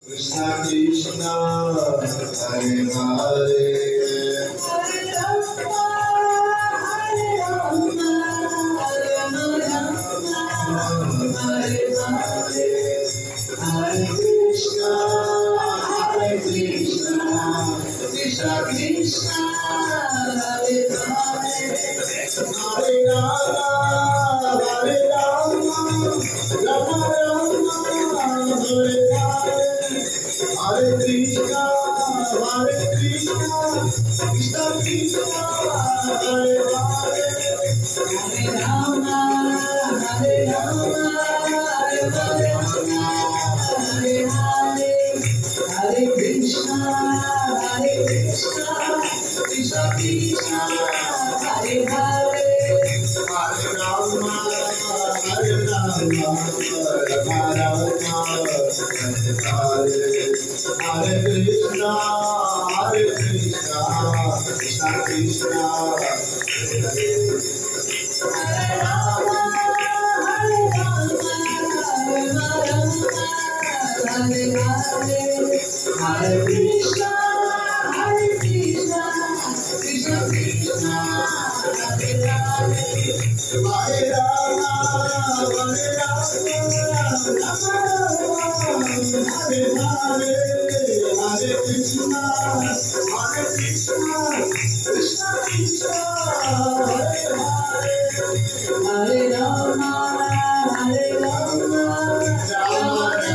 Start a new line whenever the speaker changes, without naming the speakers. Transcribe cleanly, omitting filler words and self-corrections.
Krishna Krishna Hare Hare
Hare Rama, Hare Rama, Rama Rama, Hare Hare. Hare Krishna, Hare Krishna, Krishna Krishna, Hare Hare.
Hare Rama Hare Rama Rama Rama Hare Hare Hare Krishna Krishna Krishna Hare Hare
Hare Rama, Hare Rama, Rama Rama, Hare Hare. Hare Krishna, Krishna Krishna, Hare Hare.
Hare Rama Hare Rama Rama Rama Hare Hare Hare Krishna Krishna Krishna Hare
Hare Rama, Hare Rama, Rama Rama, Hare Hare. Hare Krishna, Krishna Krishna, Hare Hare.
Hare Rama Hare Rama Rama Rama Hare Hare Hare Krishna Krishna Krishna Hare Hare
Hare Rama, Hare Rama,